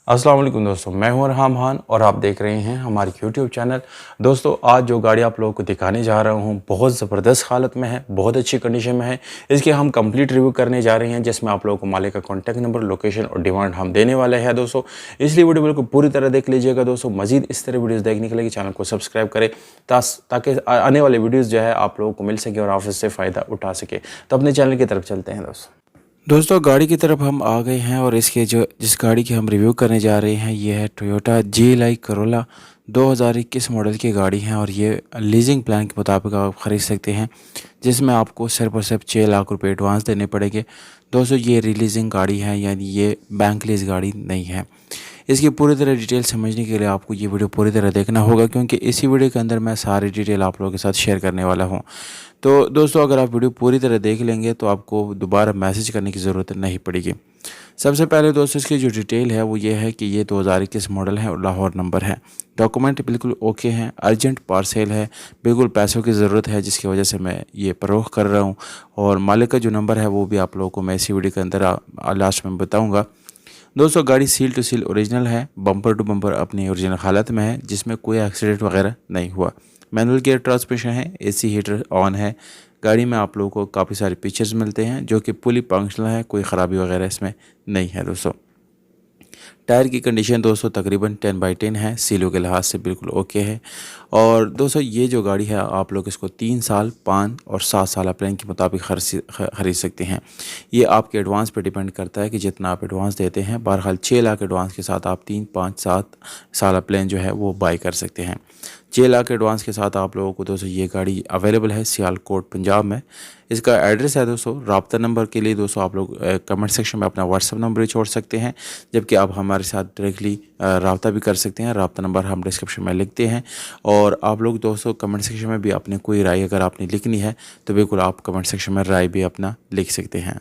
अस्सलाम वालेकुम दोस्तों, मैं हूं अरहाम खान और आप देख रहे हैं हमारे YouTube चैनल। दोस्तों आज जो गाड़ी आप लोगों को दिखाने जा रहा हूं बहुत ज़बरदस्त हालत में है, बहुत अच्छी कंडीशन में है। इसके हम कंप्लीट रिव्यू करने जा रहे हैं जिसमें आप लोगों को मालिक का कॉन्टैक्ट नंबर, लोकेशन और डिमांड हम देने वाले हैं दोस्तों। इसलिए वीडियो बिल्कुल पूरी तरह देख लीजिएगा दोस्तों। मजीद इस तरह वीडियोज़ देखने के लिए चैनल को सब्सक्राइब करें ताकि आने वाले वीडियोज़ जो है आप लोगों को मिल सके और आप इससे फ़ायदा उठा सके। तो अपने चैनल की तरफ चलते हैं दोस्तों गाड़ी की तरफ हम आ गए हैं और इसके जिस गाड़ी की हम रिव्यू करने जा रहे हैं ये है टोयोटा GLI करोला 2021 मॉडल की गाड़ी है और ये लीजिंग प्लान के मुताबिक आप ख़रीद सकते हैं, जिसमें आपको सिर्फ और सिर्फ 6 लाख रुपए एडवांस देने पड़ेंगे। दोस्तों ये रीलीजिंग गाड़ी है, यानी ये बैंक लीज गाड़ी नहीं है। इसकी पूरी तरह डिटेल समझने के लिए आपको ये वीडियो पूरी तरह देखना होगा, क्योंकि इसी वीडियो के अंदर मैं सारी डिटेल आप लोगों के साथ शेयर करने वाला हूँ। तो दोस्तों अगर आप वीडियो पूरी तरह देख लेंगे तो आपको दोबारा मैसेज करने की ज़रूरत नहीं पड़ेगी। सबसे पहले दोस्तों इसकी जो डिटेल है वो ये है कि ये 2021 मॉडल है और लाहौर नंबर है। डॉक्यूमेंट बिल्कुल ओके हैं, अर्जेंट पार्सेल है, बिल्कुल पैसों की ज़रूरत है जिसकी वजह से मैं ये फ़रोख्त कर रहा हूँ। और मालिक का जो नंबर है वो भी आप लोगों को मैं इसी वीडियो के अंदर लास्ट में बताऊँगा। दोस्तों गाड़ी सील टू सील ओरिजिनल है, बम्पर टू बम्पर अपनी ओरिजिनल हालत में है, जिसमें कोई एक्सीडेंट वगैरह नहीं हुआ। मैनुअल गियर ट्रांसमिशन है, AC हीटर ऑन है। गाड़ी में आप लोगों को काफ़ी सारे फीचर्स मिलते हैं जो कि फुली फंक्शनल है, कोई ख़राबी वगैरह इसमें नहीं है दोस्तों। टायर की कंडीशन दोस्तों तकरीबन 10/10 है, सीलों के लिहाज से बिल्कुल ओके है। और दोस्तों ये जो गाड़ी है आप लोग इसको 3 साल, 5 और 7 साल प्लान के मुताबिक खरीद सकते हैं। ये आपके एडवांस पे डिपेंड करता है कि जितना आप एडवांस देते हैं। बहरहाल 6 लाख एडवांस के साथ आप 3, 5, 7 साल प्लान जो है वो बाई कर सकते हैं। 6 लाख एडवांस के साथ आप लोगों को दोस्तों ये गाड़ी अवेलेबल है सियालकोट पंजाब में। इसका एड्रेस है दोस्तों। रब्ता नंबर के लिए दोस्तों आप लोग कमेंट सेक्शन में अपना व्हाट्सअप नंबर भी छोड़ सकते हैं, जबकि आप हमारे साथ डायरेक्टली रब्ता भी कर सकते हैं। रब्ता नंबर हम डिस्क्रिप्शन में लिखते हैं। और आप लोग दोस्तों कमेंट सेक्शन में भी अपनी कोई राय अगर आपने लिखनी है तो बिल्कुल आप कमेंट सेक्शन में राय भी अपना लिख सकते हैं।